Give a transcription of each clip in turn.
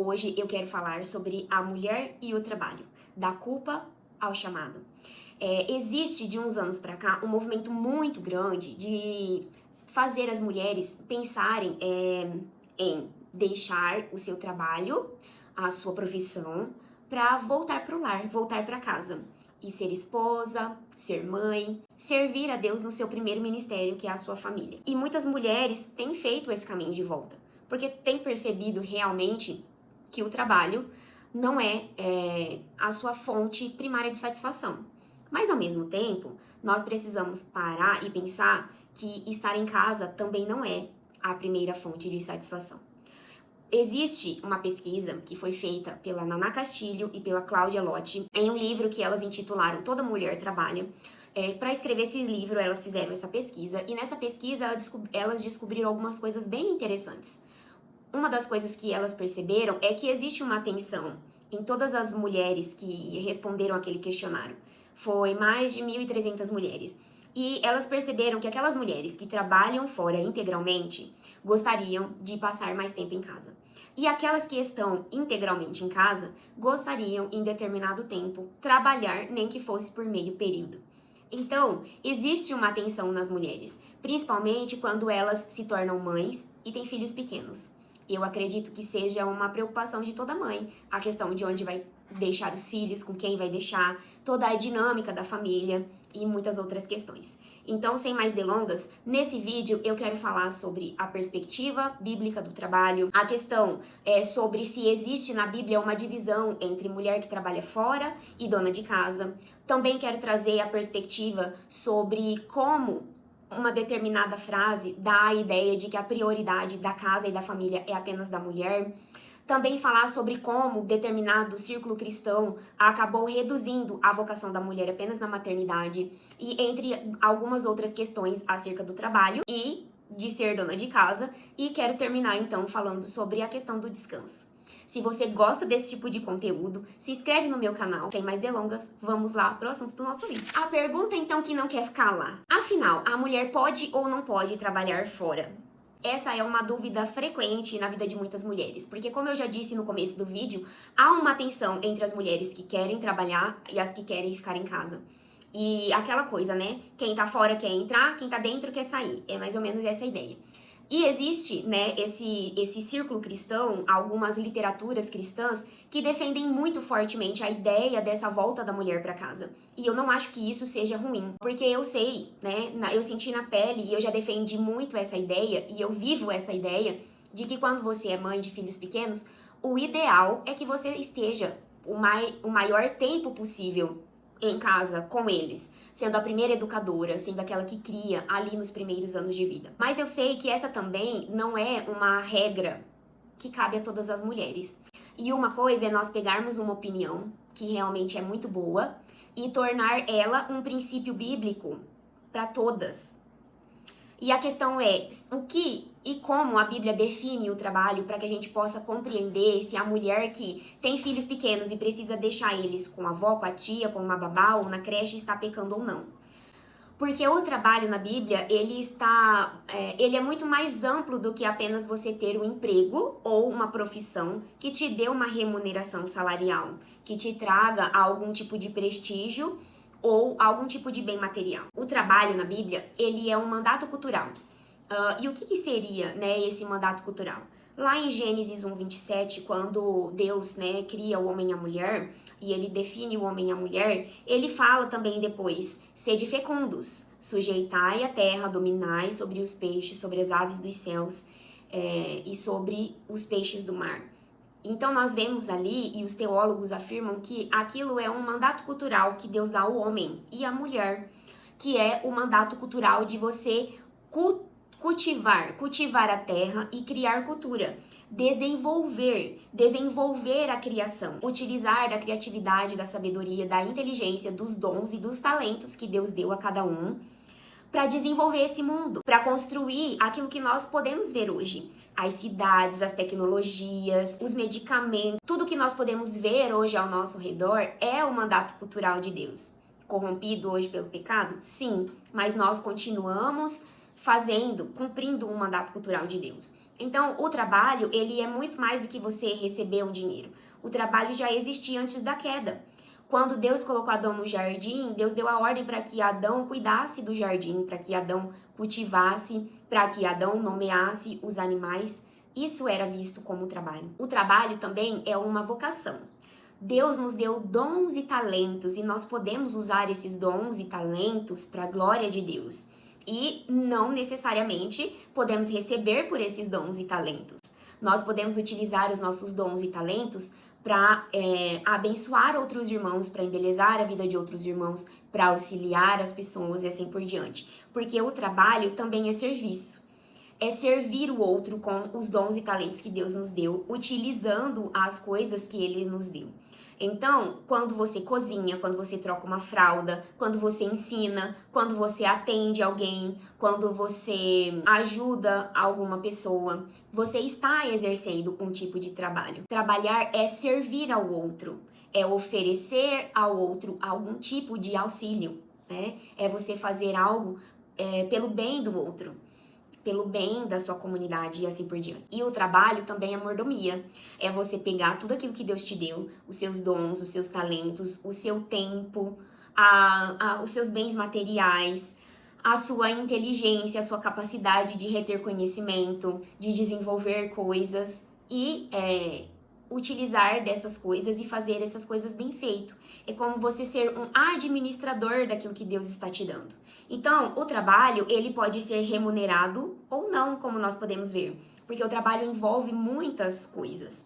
Hoje eu quero falar sobre a mulher e o trabalho, da culpa ao chamado. Existe de uns anos para cá um movimento muito grande de fazer as mulheres pensarem em deixar o seu trabalho, a sua profissão, para voltar para o lar, voltar para casa e ser esposa, ser mãe, servir a Deus no seu primeiro ministério, que é a sua família. E muitas mulheres têm feito esse caminho de volta, porque têm percebido realmente que o trabalho não é a sua fonte primária de satisfação. Mas, ao mesmo tempo, nós precisamos parar e pensar que estar em casa também não é a primeira fonte de satisfação. Existe uma pesquisa que foi feita pela Naná Castilho e pela Cláudia Lotti em um livro que elas intitularam Toda Mulher Trabalha. Para escrever esse livro, elas fizeram essa pesquisa e nessa pesquisa elas descobriram algumas coisas bem interessantes. Uma das coisas que elas perceberam é que existe uma tensão em todas as mulheres que responderam aquele questionário. Foi mais de 1.300 mulheres. E elas perceberam que aquelas mulheres que trabalham fora integralmente gostariam de passar mais tempo em casa. E aquelas que estão integralmente em casa gostariam, em determinado tempo, trabalhar, nem que fosse por meio período. Então, existe uma tensão nas mulheres, principalmente quando elas se tornam mães e têm filhos pequenos. Eu acredito que seja uma preocupação de toda mãe, a questão de onde vai deixar os filhos, com quem vai deixar, toda a dinâmica da família e muitas outras questões. Então, sem mais delongas, nesse vídeo eu quero falar sobre a perspectiva bíblica do trabalho, a questão sobre se existe na Bíblia uma divisão entre mulher que trabalha fora e dona de casa. Também quero trazer a perspectiva sobre como uma determinada frase dá a ideia de que a prioridade da casa e da família é apenas da mulher. Também falar sobre como determinado círculo cristão acabou reduzindo a vocação da mulher apenas na maternidade e entre algumas outras questões acerca do trabalho e de ser dona de casa. E quero terminar então falando sobre a questão do descanso. Se você gosta desse tipo de conteúdo, se inscreve no meu canal. Sem mais delongas, vamos lá pro assunto do nosso vídeo. A pergunta então que não quer ficar lá. Afinal, a mulher pode ou não pode trabalhar fora? Essa é uma dúvida frequente na vida de muitas mulheres, porque como eu já disse no começo do vídeo, há uma tensão entre as mulheres que querem trabalhar e as que querem ficar em casa. E aquela coisa, né? Quem tá fora quer entrar, quem tá dentro quer sair. É mais ou menos essa a ideia. E existe, né, esse círculo cristão, algumas literaturas cristãs que defendem muito fortemente a ideia dessa volta da mulher para casa. E eu não acho que isso seja ruim, porque eu sei, né, eu senti na pele e eu já defendi muito essa ideia e eu vivo essa ideia de que quando você é mãe de filhos pequenos, o ideal é que você esteja o maior tempo possível em casa com eles, sendo a primeira educadora, sendo aquela que cria ali nos primeiros anos de vida. Mas eu sei que essa também não é uma regra que cabe a todas as mulheres. E uma coisa é nós pegarmos uma opinião que realmente é muito boa e tornar ela um princípio bíblico para todas. E a questão é o que e como a Bíblia define o trabalho para que a gente possa compreender se a mulher que tem filhos pequenos e precisa deixar eles com a avó, com a tia, com uma babá ou na creche está pecando ou não. Porque o trabalho na Bíblia, ele é muito mais amplo do que apenas você ter um emprego ou uma profissão que te dê uma remuneração salarial, que te traga algum tipo de prestígio ou algum tipo de bem material. O trabalho na Bíblia, ele é um mandato cultural. E o que seria, né, esse mandato cultural? Lá em Gênesis 1:27, quando Deus, né, cria o homem e a mulher, e ele define o homem e a mulher, ele fala também depois, sede fecundos, sujeitai a terra, dominai sobre os peixes, sobre as aves dos céus e sobre os peixes do mar. Então nós vemos ali, e os teólogos afirmam que aquilo é um mandato cultural que Deus dá ao homem e à mulher, que é o mandato cultural de você cultivar a terra e criar cultura, desenvolver a criação, utilizar da criatividade, da sabedoria, da inteligência, dos dons e dos talentos que Deus deu a cada um para desenvolver esse mundo, para construir aquilo que nós podemos ver hoje. As cidades, as tecnologias, os medicamentos, tudo que nós podemos ver hoje ao nosso redor é o mandato cultural de Deus. Corrompido hoje pelo pecado? Sim, mas nós continuamos cumprindo um mandato cultural de Deus. Então, o trabalho, ele é muito mais do que você receber um dinheiro. O trabalho já existia antes da queda. Quando Deus colocou Adão no jardim, Deus deu a ordem para que Adão cuidasse do jardim, para que Adão cultivasse, para que Adão nomeasse os animais. Isso era visto como trabalho. O trabalho também é uma vocação. Deus nos deu dons e talentos e nós podemos usar esses dons e talentos para a glória de Deus. E não necessariamente podemos receber por esses dons e talentos. Nós podemos utilizar os nossos dons e talentos para abençoar outros irmãos, para embelezar a vida de outros irmãos, para auxiliar as pessoas e assim por diante. Porque o trabalho também é serviço. É servir o outro com os dons e talentos que Deus nos deu, utilizando as coisas que Ele nos deu. Então, quando você cozinha, quando você troca uma fralda, quando você ensina, quando você atende alguém, quando você ajuda alguma pessoa, você está exercendo um tipo de trabalho. Trabalhar é servir ao outro, é oferecer ao outro algum tipo de auxílio, né? É você fazer algo pelo bem do outro, pelo bem da sua comunidade e assim por diante. E o trabalho também é mordomia. É você pegar tudo aquilo que Deus te deu, os seus dons, os seus talentos, o seu tempo, os seus bens materiais, a sua inteligência, a sua capacidade de reter conhecimento, de desenvolver coisas e utilizar dessas coisas e fazer essas coisas bem feito. É como você ser um administrador daquilo que Deus está te dando. Então, o trabalho, ele pode ser remunerado ou não, como nós podemos ver, porque o trabalho envolve muitas coisas.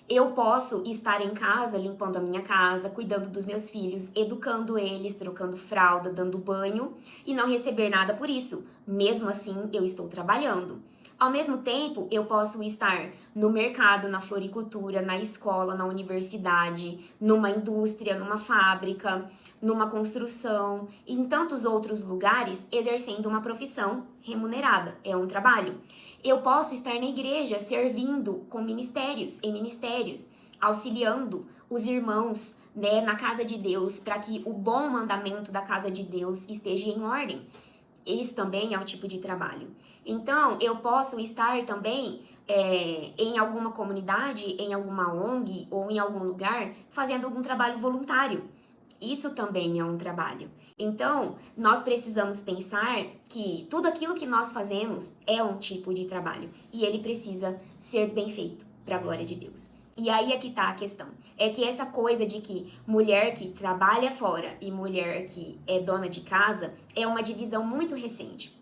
Eu posso estar em casa, limpando a minha casa, cuidando dos meus filhos, educando eles, trocando fralda, dando banho e não receber nada por isso. Mesmo assim, eu estou trabalhando. Ao mesmo tempo, eu posso estar no mercado, na floricultura, na escola, na universidade, numa indústria, numa fábrica, numa construção e em tantos outros lugares exercendo uma profissão remunerada. É um trabalho. Eu posso estar na igreja servindo com em ministérios, auxiliando os irmãos, né, na casa de Deus, para que o bom mandamento da casa de Deus esteja em ordem. Isso também é um tipo de trabalho. Então, eu posso estar também em alguma comunidade, em alguma ONG ou em algum lugar fazendo algum trabalho voluntário. Isso também é um trabalho. Então, nós precisamos pensar que tudo aquilo que nós fazemos é um tipo de trabalho e ele precisa ser bem feito para a glória de Deus. E aí é que tá a questão. É que essa coisa de que mulher que trabalha fora e mulher que é dona de casa é uma divisão muito recente.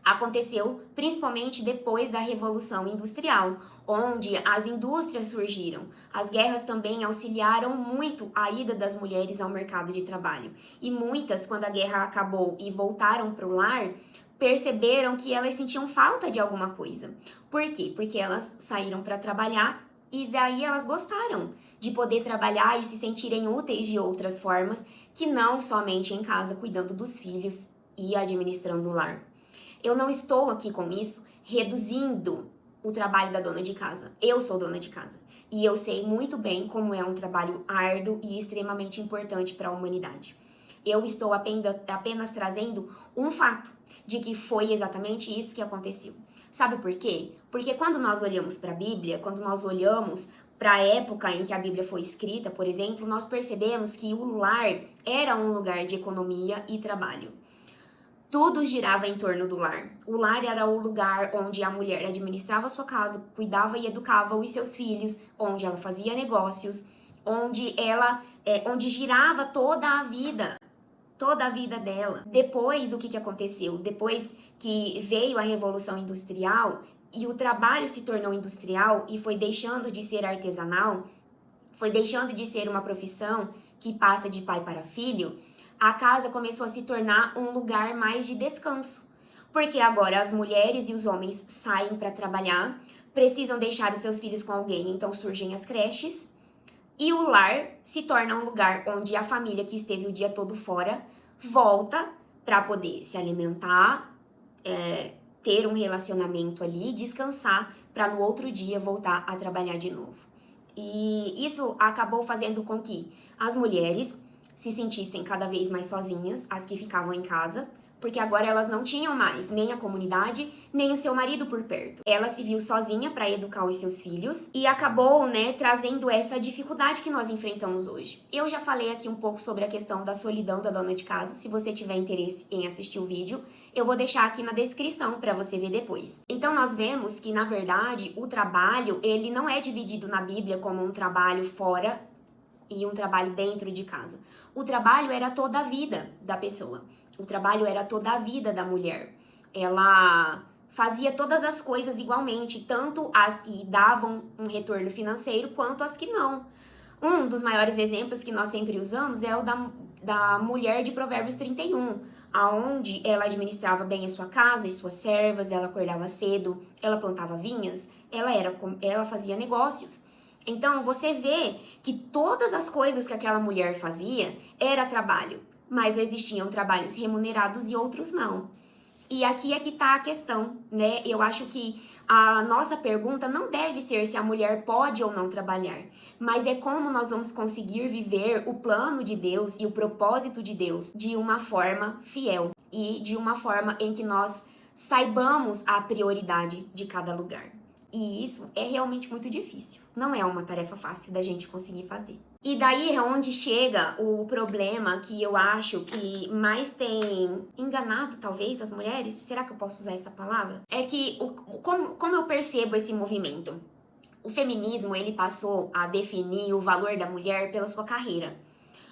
Aconteceu principalmente depois da Revolução Industrial, onde as indústrias surgiram. As guerras também auxiliaram muito a ida das mulheres ao mercado de trabalho. E muitas, quando a guerra acabou e voltaram para o lar, perceberam que elas sentiam falta de alguma coisa. Por quê? Porque elas saíram para trabalhar e daí elas gostaram de poder trabalhar e se sentirem úteis de outras formas que não somente em casa cuidando dos filhos e administrando o lar. Eu não estou aqui com isso reduzindo o trabalho da dona de casa. Eu sou dona de casa e eu sei muito bem como é um trabalho árduo e extremamente importante para a humanidade. Eu estou apenas trazendo um fato de que foi exatamente isso que aconteceu. Sabe por quê? Porque quando nós olhamos para a Bíblia, quando nós olhamos para a época em que a Bíblia foi escrita, por exemplo, nós percebemos que o lar era um lugar de economia e trabalho. Tudo girava em torno do lar. O lar era o lugar onde a mulher administrava a sua casa, cuidava e educava os seus filhos, onde ela fazia negócios, onde girava toda a vida dela. Depois, o que aconteceu? Depois que veio a Revolução Industrial e o trabalho se tornou industrial e foi deixando de ser artesanal, foi deixando de ser uma profissão que passa de pai para filho, a casa começou a se tornar um lugar mais de descanso. Porque agora as mulheres e os homens saem para trabalhar, precisam deixar os seus filhos com alguém, então surgem as creches. E o lar se torna um lugar onde a família que esteve o dia todo fora volta para poder se alimentar, ter um relacionamento ali, descansar, para no outro dia voltar a trabalhar de novo. E isso acabou fazendo com que as mulheres se sentissem cada vez mais sozinhas, as que ficavam em casa, porque agora elas não tinham mais nem a comunidade, nem o seu marido por perto. Ela se viu sozinha para educar os seus filhos e acabou, né, trazendo essa dificuldade que nós enfrentamos hoje. Eu já falei aqui um pouco sobre a questão da solidão da dona de casa. Se você tiver interesse em assistir o vídeo, eu vou deixar aqui na descrição para você ver depois. Então nós vemos que, na verdade, o trabalho, ele não é dividido na Bíblia como um trabalho fora e um trabalho dentro de casa. O trabalho era toda a vida da pessoa. O trabalho era toda a vida da mulher. Ela fazia todas as coisas igualmente, tanto as que davam um retorno financeiro quanto as que não. Um dos maiores exemplos que nós sempre usamos é o da mulher de Provérbios 31, aonde ela administrava bem a sua casa e suas servas, ela acordava cedo, ela plantava vinhas, ela fazia negócios. Então você vê que todas as coisas que aquela mulher fazia era trabalho, mas existiam trabalhos remunerados e outros não. E aqui é que tá a questão, né? Eu acho que a nossa pergunta não deve ser se a mulher pode ou não trabalhar, mas é como nós vamos conseguir viver o plano de Deus e o propósito de Deus de uma forma fiel e de uma forma em que nós saibamos a prioridade de cada lugar. E isso é realmente muito difícil. Não é uma tarefa fácil da gente conseguir fazer. E daí é onde chega o problema que eu acho que mais tem enganado, talvez, as mulheres. Será que eu posso usar essa palavra? É que, como eu percebo esse movimento? O feminismo, ele passou a definir o valor da mulher pela sua carreira.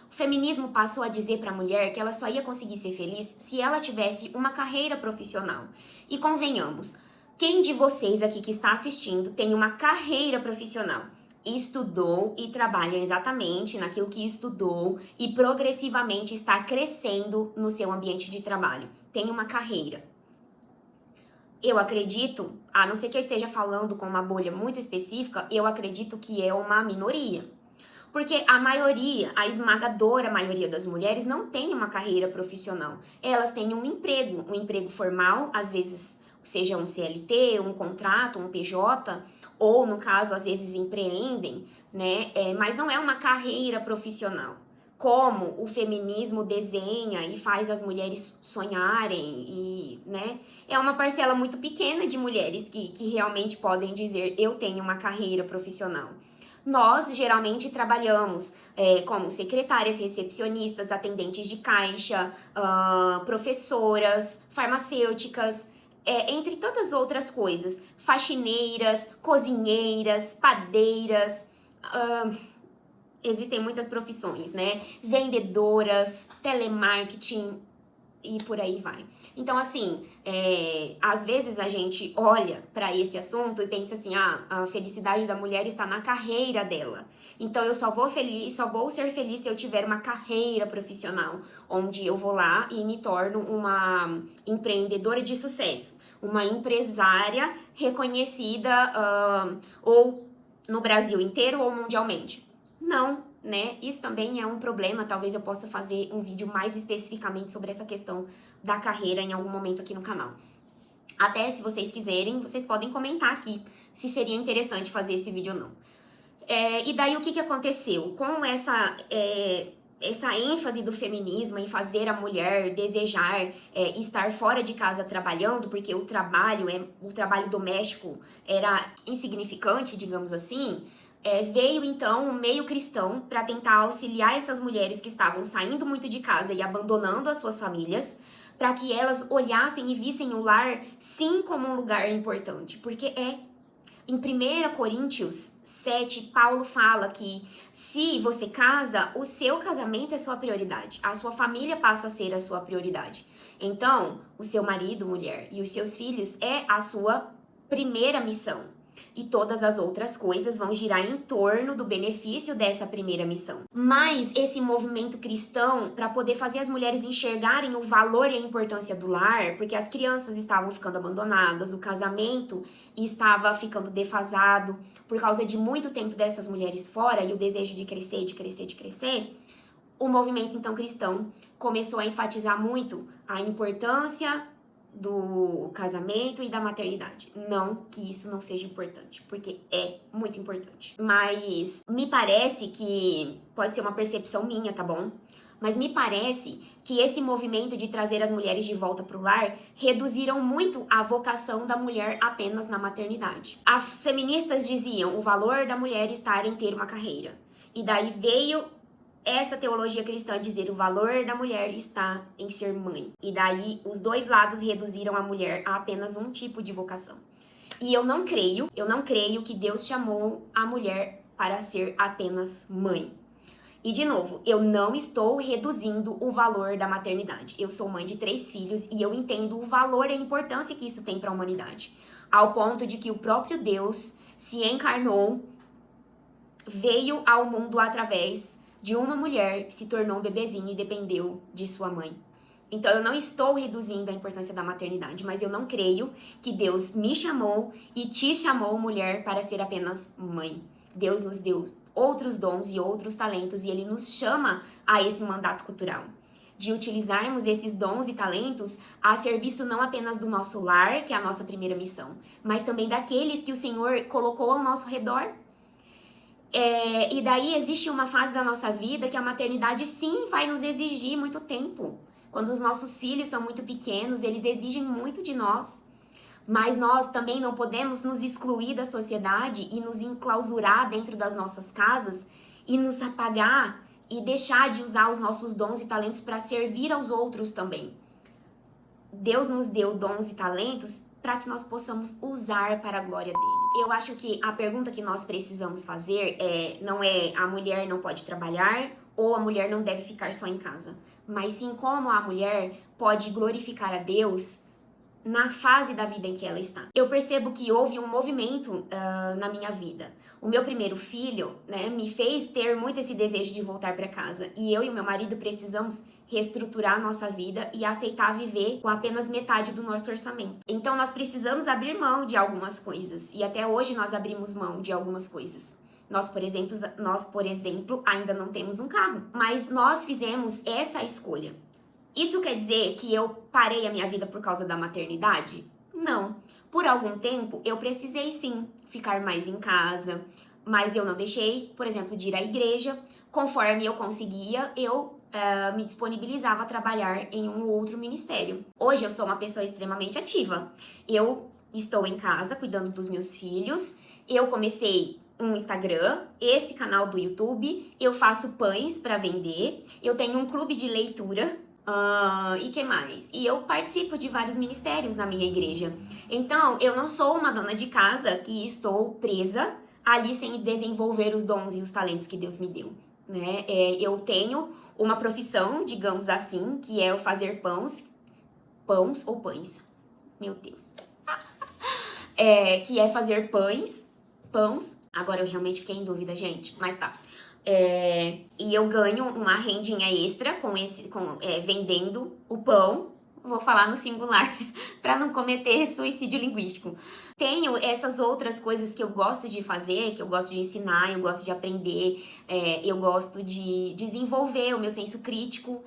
O feminismo passou a dizer para a mulher que ela só ia conseguir ser feliz se ela tivesse uma carreira profissional. E convenhamos, quem de vocês aqui que está assistindo tem uma carreira profissional? Estudou e trabalha exatamente naquilo que estudou e progressivamente está crescendo no seu ambiente de trabalho. Tem uma carreira. Eu acredito, a não ser que eu esteja falando com uma bolha muito específica, eu acredito que é uma minoria. Porque a maioria, a esmagadora maioria das mulheres não tem uma carreira profissional. Elas têm um emprego formal, às vezes seja um CLT, um contrato, um PJ, ou no caso, às vezes empreendem, né? Mas não é uma carreira profissional. Como o feminismo desenha e faz as mulheres sonharem, e, né? É uma parcela muito pequena de mulheres que realmente podem dizer: eu tenho uma carreira profissional. Nós geralmente trabalhamos como secretárias, recepcionistas, atendentes de caixa, professoras, farmacêuticas, entre tantas outras coisas, faxineiras, cozinheiras, padeiras, existem muitas profissões, né? Vendedoras, telemarketing e por aí vai. Então, assim, às vezes a gente olha para esse assunto e pensa assim: a felicidade da mulher está na carreira dela. Então, eu só vou ser feliz se eu tiver uma carreira profissional, onde eu vou lá e me torno uma empreendedora de sucesso, uma empresária reconhecida, ou no Brasil inteiro ou mundialmente. Não, né? Isso também é um problema. Talvez eu possa fazer um vídeo mais especificamente sobre essa questão da carreira em algum momento aqui no canal. Até se vocês quiserem, vocês podem comentar aqui se seria interessante fazer esse vídeo ou não. E daí o que aconteceu? Com essa ênfase do feminismo em fazer a mulher desejar estar fora de casa trabalhando, porque o trabalho doméstico era insignificante, digamos assim, veio então um meio cristão para tentar auxiliar essas mulheres que estavam saindo muito de casa e abandonando as suas famílias, para que elas olhassem e vissem o lar sim como um lugar importante, porque em 1 Coríntios 7, Paulo fala que se você casa, o seu casamento é sua prioridade, a sua família passa a ser a sua prioridade. Então, o seu marido, mulher, e os seus filhos é a sua primeira missão. E todas as outras coisas vão girar em torno do benefício dessa primeira missão. Mas esse movimento cristão, para poder fazer as mulheres enxergarem o valor e a importância do lar, porque as crianças estavam ficando abandonadas, o casamento estava ficando defasado por causa de muito tempo dessas mulheres fora e o desejo de crescer, de crescer, de crescer, o movimento então cristão começou a enfatizar muito a importância do casamento e da maternidade. Não que isso não seja importante, porque é muito importante. Mas me parece que pode ser uma percepção minha, tá bom? Mas me parece que esse movimento de trazer as mulheres de volta para o lar reduziram muito a vocação da mulher apenas na maternidade. As feministas diziam o valor da mulher estar em ter uma carreira. E daí veio essa teologia cristã dizer o valor da mulher está em ser mãe. E daí os dois lados reduziram a mulher a apenas um tipo de vocação. E eu não creio que Deus chamou a mulher para ser apenas mãe. E, de novo, eu não estou reduzindo o valor da maternidade. Eu sou mãe de 3 filhos e eu entendo o valor e a importância que isso tem para a humanidade. Ao ponto de que o próprio Deus se encarnou, veio ao mundo através de uma mulher, se tornou um bebezinho e dependeu de sua mãe. Então, eu não estou reduzindo a importância da maternidade, mas eu não creio que Deus me chamou e te chamou, mulher, para ser apenas mãe. Deus nos deu outros dons e outros talentos e Ele nos chama a esse mandato cultural. De utilizarmos esses dons e talentos a serviço não apenas do nosso lar, que é a nossa primeira missão, mas também daqueles que o Senhor colocou ao nosso redor. E daí existe uma fase da nossa vida que a maternidade sim vai nos exigir muito tempo. Quando os nossos filhos são muito pequenos, eles exigem muito de nós. Mas nós também não podemos nos excluir da sociedade e nos enclausurar dentro das nossas casas e nos apagar e deixar de usar os nossos dons e talentos para servir aos outros também. Deus nos deu dons e talentos para que nós possamos usar para a glória dele. Eu acho que a pergunta que nós precisamos fazer não é a mulher não pode trabalhar ou a mulher não deve ficar só em casa, mas sim como a mulher pode glorificar a Deus na fase da vida em que ela está. Eu percebo que houve um movimento na minha vida. O meu primeiro filho, né, me fez ter muito esse desejo de voltar para casa. E eu e o meu marido precisamos reestruturar a nossa vida e aceitar viver com apenas metade do nosso orçamento. Então nós precisamos abrir mão de algumas coisas. E até hoje nós abrimos mão de algumas coisas. Nós, por exemplo, ainda não temos um carro. Mas nós fizemos essa escolha. Isso quer dizer que eu parei a minha vida por causa da maternidade? Não. Por algum tempo, eu precisei sim ficar mais em casa, mas eu não deixei, por exemplo, de ir à igreja. Conforme eu conseguia, eu me disponibilizava a trabalhar em um ou outro ministério. Hoje eu sou uma pessoa extremamente ativa. Eu estou em casa cuidando dos meus filhos. Eu comecei um Instagram, esse canal do YouTube. Eu faço pães para vender. Eu tenho um clube de leitura. E que mais? E eu participo de vários ministérios na minha igreja. Então, eu não sou uma dona de casa que estou presa ali sem desenvolver os dons e os talentos que Deus me deu, né? Eu tenho uma profissão, digamos assim, que é o fazer pães ou pães, meu Deus, que é fazer pães. Agora eu realmente fiquei em dúvida, gente, mas tá. E eu ganho uma rendinha extra vendendo o pão. Vou falar no singular para não cometer suicídio linguístico. Tenho essas outras coisas que eu gosto de fazer, que eu gosto de ensinar, eu gosto de aprender, eu gosto de desenvolver o meu senso crítico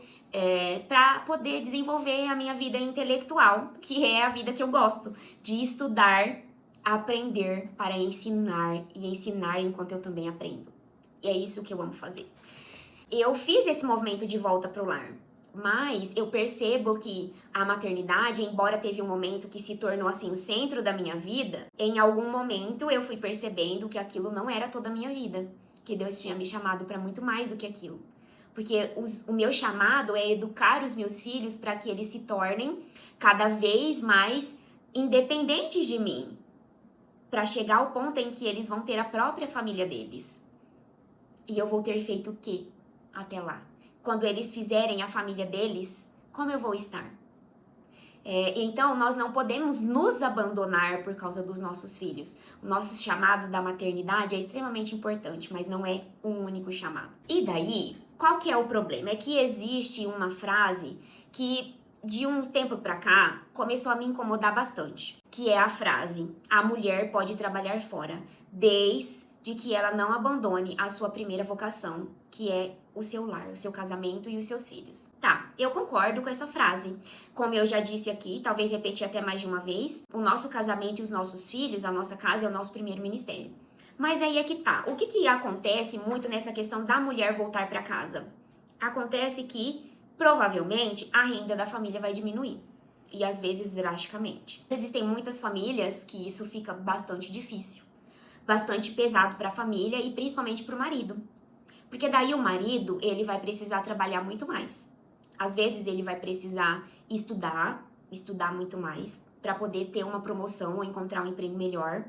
para poder desenvolver a minha vida intelectual, que é a vida que eu gosto, de estudar, aprender para ensinar e ensinar enquanto eu também aprendo. E é isso que eu amo fazer. Eu fiz esse movimento de volta pro lar, mas eu percebo que a maternidade, embora teve um momento que se tornou assim o centro da minha vida, em algum momento eu fui percebendo que aquilo não era toda a minha vida, que Deus tinha me chamado para muito mais do que aquilo. Porque o meu chamado é educar os meus filhos para que eles se tornem cada vez mais independentes de mim, para chegar ao ponto em que eles vão ter a própria família deles. E eu vou ter feito o quê até lá? Quando eles fizerem a família deles, como eu vou estar? Então, nós não podemos nos abandonar por causa dos nossos filhos. O nosso chamado da maternidade é extremamente importante, mas não é um único chamado. E daí, qual que é o problema? É que existe uma frase que, de um tempo pra cá, começou a me incomodar bastante. Que é a frase, a mulher pode trabalhar fora, desde que ela não abandone a sua primeira vocação, que é o seu lar, o seu casamento e os seus filhos. Tá, eu concordo com essa frase. Como eu já disse aqui, talvez repetir até mais de uma vez, o nosso casamento e os nossos filhos, a nossa casa é o nosso primeiro ministério. Mas aí é que tá. O que acontece muito nessa questão da mulher voltar para casa? Acontece que, provavelmente, a renda da família vai diminuir. E às vezes drasticamente. Existem muitas famílias que isso fica bastante difícil, bastante pesado para a família e principalmente para o marido. Porque daí o marido, ele vai precisar trabalhar muito mais. Às vezes ele vai precisar estudar muito mais para poder ter uma promoção ou encontrar um emprego melhor.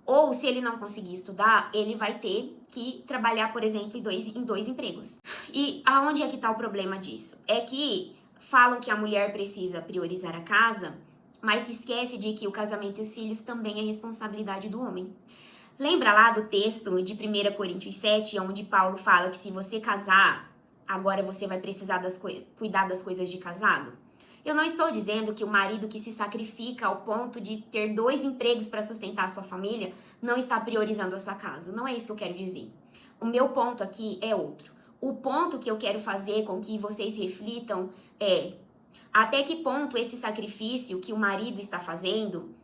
Ou se ele não conseguir estudar, ele vai ter que trabalhar, por exemplo, em dois empregos. E aonde é que tá o problema disso? É que falam que a mulher precisa priorizar a casa, mas se esquece de que o casamento e os filhos também é responsabilidade do homem. Lembra lá do texto de 1 Coríntios 7, onde Paulo fala que se você casar, agora você vai precisar cuidar das coisas de casado? Eu não estou dizendo que o marido que se sacrifica ao ponto de ter 2 empregos para sustentar a sua família não está priorizando a sua casa. Não é isso que eu quero dizer. O meu ponto aqui é outro. O ponto que eu quero fazer com que vocês reflitam é até que ponto esse sacrifício que o marido está fazendo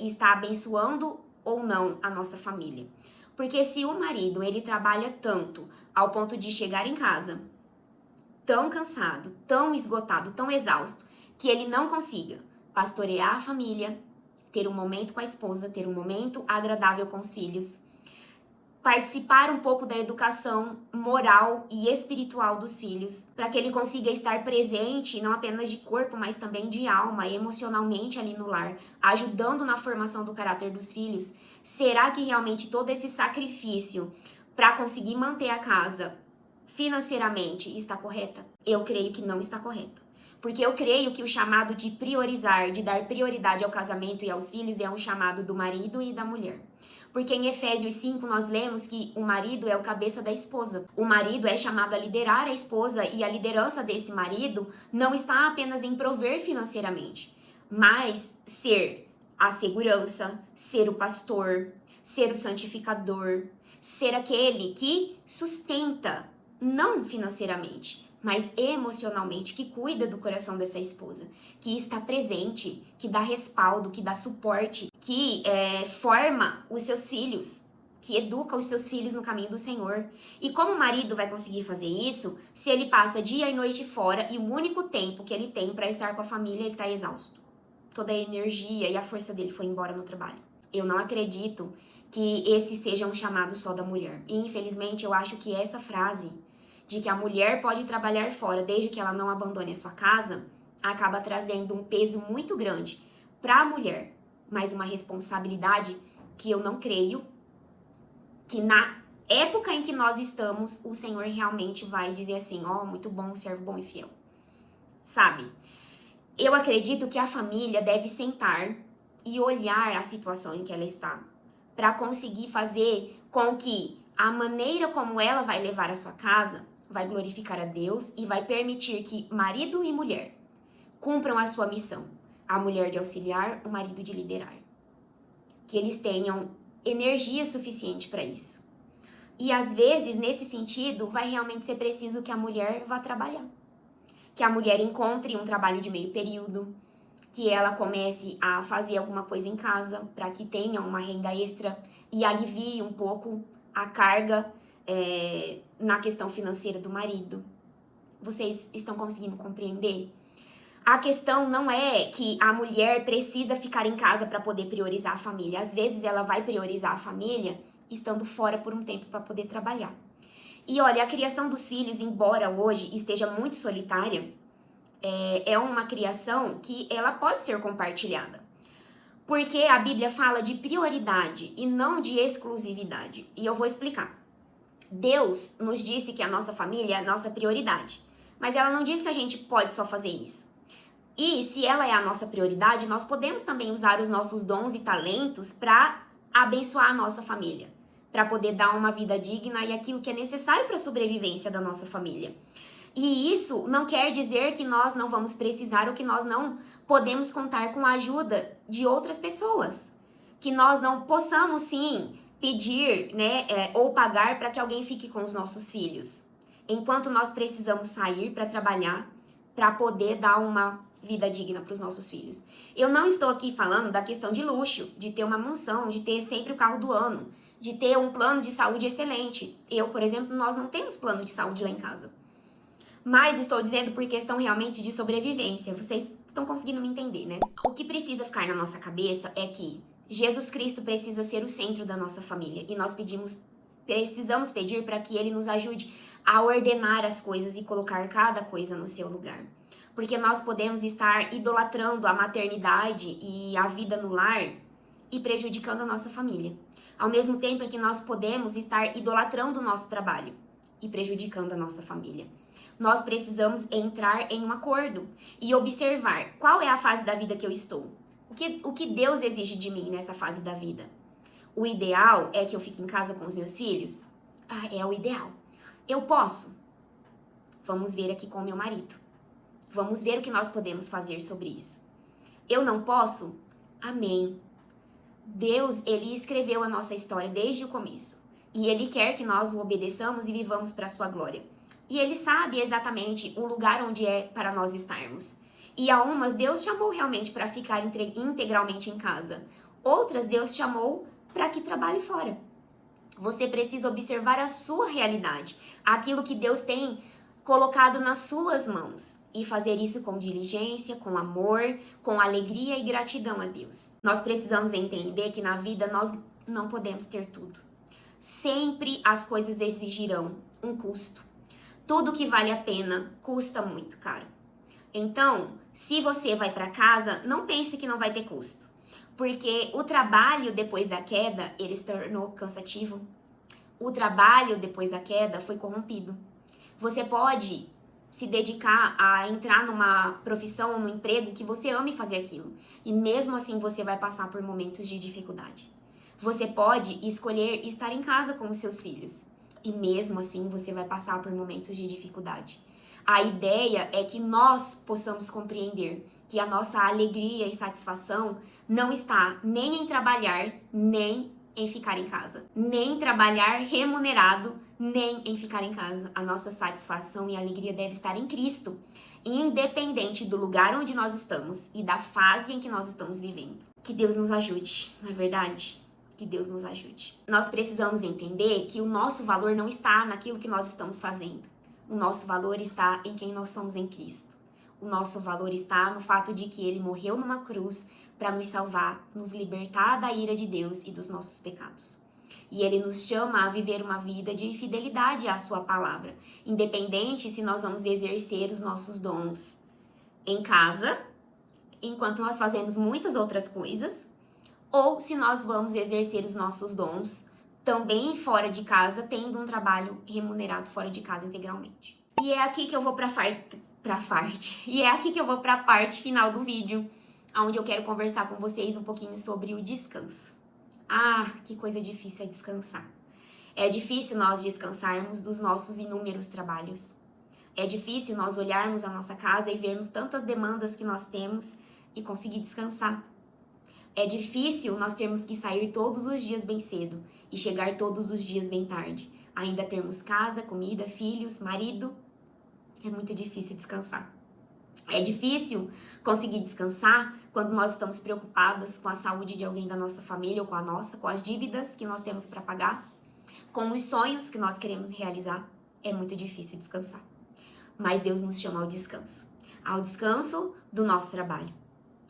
está abençoando ou não a nossa família. Porque se o marido ele trabalha tanto ao ponto de chegar em casa tão cansado, tão esgotado, tão exausto, que ele não consiga pastorear a família, ter um momento com a esposa, ter um momento agradável com os filhos, participar um pouco da educação moral e espiritual dos filhos, para que ele consiga estar presente, não apenas de corpo, mas também de alma, emocionalmente ali no lar, ajudando na formação do caráter dos filhos. Será que realmente todo esse sacrifício para conseguir manter a casa financeiramente está correta? Eu creio que não está correta. Porque eu creio que o chamado de priorizar, de dar prioridade ao casamento e aos filhos é um chamado do marido e da mulher. Porque em Efésios 5 nós lemos que o marido é o cabeça da esposa. O marido é chamado a liderar a esposa e a liderança desse marido não está apenas em prover financeiramente, mas ser a segurança, ser o pastor, ser o santificador, ser aquele que sustenta, não financeiramente, mas emocionalmente, que cuida do coração dessa esposa, que está presente, que dá respaldo, que dá suporte, que forma os seus filhos, que educa os seus filhos no caminho do Senhor. E como o marido vai conseguir fazer isso se ele passa dia e noite fora e o único tempo que ele tem para estar com a família, ele está exausto? Toda a energia e a força dele foi embora no trabalho. Eu não acredito que esse seja um chamado só da mulher. E infelizmente eu acho que essa frase de que a mulher pode trabalhar fora desde que ela não abandone a sua casa, acaba trazendo um peso muito grande para a mulher, mas uma responsabilidade que eu não creio que na época em que nós estamos, o Senhor realmente vai dizer assim, ó, muito bom, servo bom e fiel. Sabe? Eu acredito que a família deve sentar e olhar a situação em que ela está, para conseguir fazer com que a maneira como ela vai levar a sua casa vai glorificar a Deus e vai permitir que marido e mulher cumpram a sua missão. A mulher de auxiliar, o marido de liderar. Que eles tenham energia suficiente para isso. E às vezes, nesse sentido, vai realmente ser preciso que a mulher vá trabalhar. Que a mulher encontre um trabalho de meio período, que ela comece a fazer alguma coisa em casa para que tenha uma renda extra e alivie um pouco a carga na questão financeira do marido. Vocês estão conseguindo compreender? A questão não é que a mulher precisa ficar em casa para poder priorizar a família. Às vezes ela vai priorizar a família estando fora por um tempo para poder trabalhar. E olha, a criação dos filhos, embora hoje esteja muito solitária, é uma criação que ela pode ser compartilhada. Porque a Bíblia fala de prioridade e não de exclusividade. E eu vou explicar. Deus nos disse que a nossa família é a nossa prioridade. Mas ela não diz que a gente pode só fazer isso. E se ela é a nossa prioridade, nós podemos também usar os nossos dons e talentos para abençoar a nossa família. Para poder dar uma vida digna e aquilo que é necessário para a sobrevivência da nossa família. E isso não quer dizer que nós não vamos precisar ou que nós não podemos contar com a ajuda de outras pessoas. Que nós não possamos, sim, pedir, ou pagar para que alguém fique com os nossos filhos. Enquanto nós precisamos sair para trabalhar, para poder dar uma vida digna para os nossos filhos. Eu não estou aqui falando da questão de luxo, de ter uma mansão, de ter sempre o carro do ano, de ter um plano de saúde excelente. Eu, por exemplo, nós não temos plano de saúde lá em casa. Mas estou dizendo por questão realmente de sobrevivência. Vocês estão conseguindo me entender, né? O que precisa ficar na nossa cabeça é que Jesus Cristo precisa ser o centro da nossa família. E nós precisamos pedir para que Ele nos ajude a ordenar as coisas e colocar cada coisa no seu lugar. Porque nós podemos estar idolatrando a maternidade e a vida no lar e prejudicando a nossa família. Ao mesmo tempo em que nós podemos estar idolatrando o nosso trabalho e prejudicando a nossa família. Nós precisamos entrar em um acordo e observar qual é a fase da vida que eu estou. O que Deus exige de mim nessa fase da vida? O ideal é que eu fique em casa com os meus filhos? É o ideal. Eu posso? Vamos ver aqui com o meu marido. Vamos ver o que nós podemos fazer sobre isso. Eu não posso? Amém. Deus, Ele escreveu a nossa história desde o começo. E Ele quer que nós o obedeçamos e vivamos para a sua glória. E Ele sabe exatamente o lugar onde é para nós estarmos. E a umas Deus chamou realmente para ficar integralmente em casa. Outras Deus chamou para que trabalhe fora. Você precisa observar a sua realidade, aquilo que Deus tem colocado nas suas mãos. E fazer isso com diligência, com amor, com alegria e gratidão a Deus. Nós precisamos entender que na vida nós não podemos ter tudo. Sempre as coisas exigirão um custo. Tudo que vale a pena custa muito caro. Então, se você vai para casa, não pense que não vai ter custo. Porque o trabalho depois da queda, ele se tornou cansativo. O trabalho depois da queda foi corrompido. Você pode se dedicar a entrar numa profissão ou num emprego que você ame fazer aquilo. E mesmo assim você vai passar por momentos de dificuldade. Você pode escolher estar em casa com os seus filhos. E mesmo assim você vai passar por momentos de dificuldade. A ideia é que nós possamos compreender que a nossa alegria e satisfação não está nem em trabalhar, nem em ficar em casa. Nem trabalhar remunerado, nem em ficar em casa. A nossa satisfação e alegria deve estar em Cristo, independente do lugar onde nós estamos e da fase em que nós estamos vivendo. Que Deus nos ajude, não é verdade? Que Deus nos ajude. Nós precisamos entender que o nosso valor não está naquilo que nós estamos fazendo. O nosso valor está em quem nós somos em Cristo. O nosso valor está no fato de que Ele morreu numa cruz para nos salvar, nos libertar da ira de Deus e dos nossos pecados. E Ele nos chama a viver uma vida de fidelidade à sua palavra, independente se nós vamos exercer os nossos dons em casa, enquanto nós fazemos muitas outras coisas, ou se nós vamos exercer os nossos dons também fora de casa, tendo um trabalho remunerado fora de casa integralmente. E é aqui que eu vou para a parte final do vídeo, onde eu quero conversar com vocês um pouquinho sobre o descanso. Que coisa difícil é descansar. É difícil nós descansarmos dos nossos inúmeros trabalhos. É difícil nós olharmos a nossa casa e vermos tantas demandas que nós temos e conseguir descansar. É difícil nós termos que sair todos os dias bem cedo e chegar todos os dias bem tarde. Ainda termos casa, comida, filhos, marido. É muito difícil descansar. É difícil conseguir descansar quando nós estamos preocupadas com a saúde de alguém da nossa família ou com a nossa, com as dívidas que nós temos para pagar, com os sonhos que nós queremos realizar. É muito difícil descansar. Mas Deus nos chama ao descanso do nosso trabalho,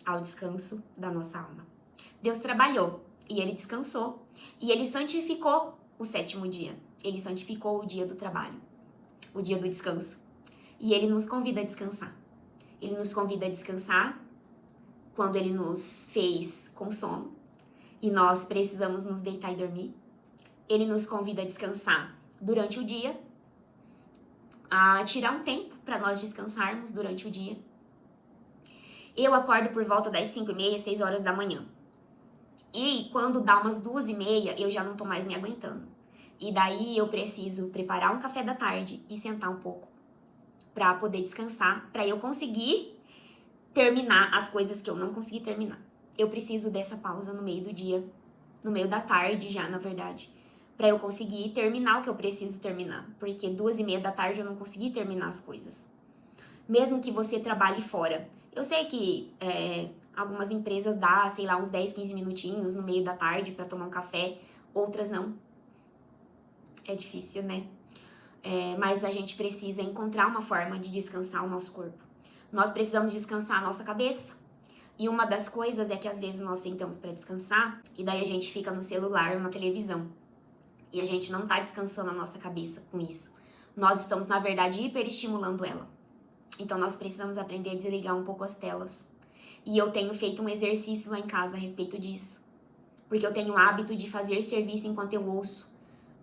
ao descanso da nossa alma. Deus trabalhou e Ele descansou e Ele santificou o sétimo dia. Ele santificou o dia do trabalho, o dia do descanso. E Ele nos convida a descansar. Ele nos convida a descansar quando Ele nos fez com sono e nós precisamos nos deitar e dormir. Ele nos convida a descansar durante o dia, a tirar um tempo para nós descansarmos durante o dia. Eu acordo por volta das 5h30, 6 horas da manhã. E quando dá umas 2h30, eu já não tô mais me aguentando. E daí eu preciso preparar um café da tarde e sentar um pouco para poder descansar, para eu conseguir terminar as coisas que eu não consegui terminar. Eu preciso dessa pausa no meio do dia, no meio da tarde já, na verdade, para eu conseguir terminar o que eu preciso terminar, porque 2h30 da tarde eu não consegui terminar as coisas. Mesmo que você trabalhe fora. Eu sei que algumas empresas dá, sei lá, uns 10, 15 minutinhos no meio da tarde para tomar um café, outras não. É difícil, né? mas a gente precisa encontrar uma forma de descansar o nosso corpo. Nós precisamos descansar a nossa cabeça. E uma das coisas é que às vezes nós sentamos para descansar e daí a gente fica no celular ou na televisão. E a gente não tá descansando a nossa cabeça com isso. Nós estamos, na verdade, hiperestimulando ela. Então nós precisamos aprender a desligar um pouco as telas. E eu tenho feito um exercício lá em casa a respeito disso. Porque eu tenho o hábito de fazer serviço enquanto eu ouço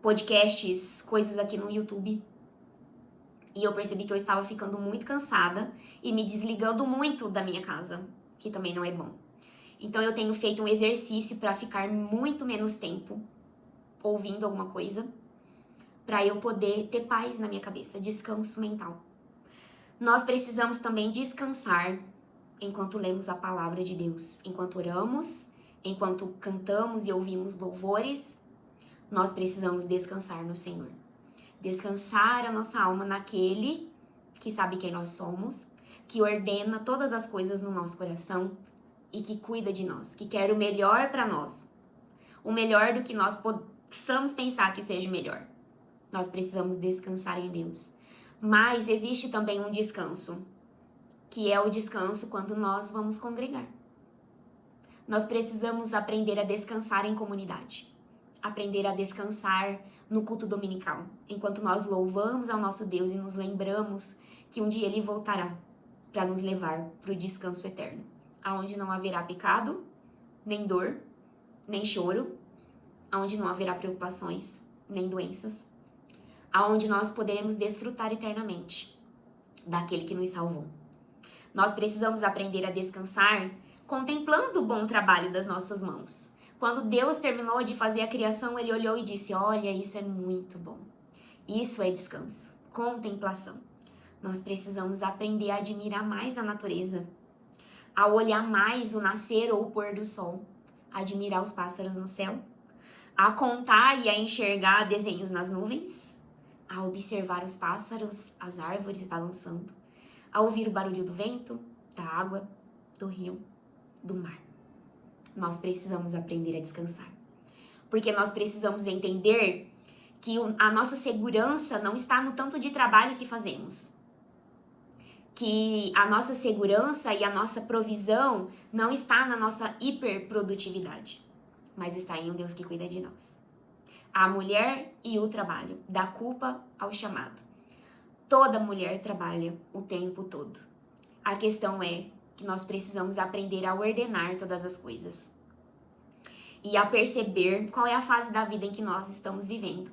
podcasts, coisas aqui no YouTube. E eu percebi que eu estava ficando muito cansada e me desligando muito da minha casa, que também não é bom. Então eu tenho feito um exercício para ficar muito menos tempo ouvindo alguma coisa, para eu poder ter paz na minha cabeça, descanso mental. Nós precisamos também descansar enquanto lemos a palavra de Deus, enquanto oramos, enquanto cantamos e ouvimos louvores. Nós precisamos descansar no Senhor. Descansar a nossa alma naquele que sabe quem nós somos, que ordena todas as coisas no nosso coração e que cuida de nós, que quer o melhor para nós. O melhor do que nós possamos pensar que seja melhor. Nós precisamos descansar em Deus. Mas existe também um descanso, que é o descanso quando nós vamos congregar. Nós precisamos aprender a descansar em comunidade. Aprender a descansar no culto dominical, enquanto nós louvamos ao nosso Deus e nos lembramos que um dia Ele voltará para nos levar para o descanso eterno, aonde não haverá pecado, nem dor, nem choro, aonde não haverá preocupações, nem doenças, aonde nós poderemos desfrutar eternamente daquele que nos salvou. Nós precisamos aprender a descansar contemplando o bom trabalho das nossas mãos. Quando Deus terminou de fazer a criação, Ele olhou e disse: olha, isso é muito bom. Isso é descanso, contemplação. Nós precisamos aprender a admirar mais a natureza, a olhar mais o nascer ou o pôr do sol, a admirar os pássaros no céu, a contar e a enxergar desenhos nas nuvens, a observar os pássaros, as árvores balançando, a ouvir o barulho do vento, da água, do rio, do mar. Nós precisamos aprender a descansar. Porque nós precisamos entender que a nossa segurança não está no tanto de trabalho que fazemos. Que a nossa segurança e a nossa provisão não está na nossa hiperprodutividade, mas está em um Deus que cuida de nós. A mulher e o trabalho, da culpa ao chamado. Toda mulher trabalha o tempo todo. A questão é que nós precisamos aprender a ordenar todas as coisas e a perceber qual é a fase da vida em que nós estamos vivendo,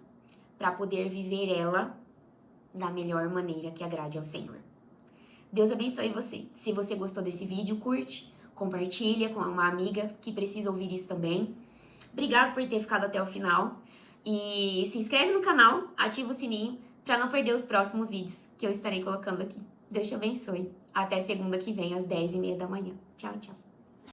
para poder viver ela da melhor maneira que agrade ao Senhor. Deus abençoe você. Se você gostou desse vídeo, curte, compartilha com uma amiga que precisa ouvir isso também. Obrigado por ter ficado até o final e se inscreve no canal, ativa o sininho para não perder os próximos vídeos que eu estarei colocando aqui. Deus te abençoe. Até segunda que vem, às 10h30 da manhã. Tchau, tchau.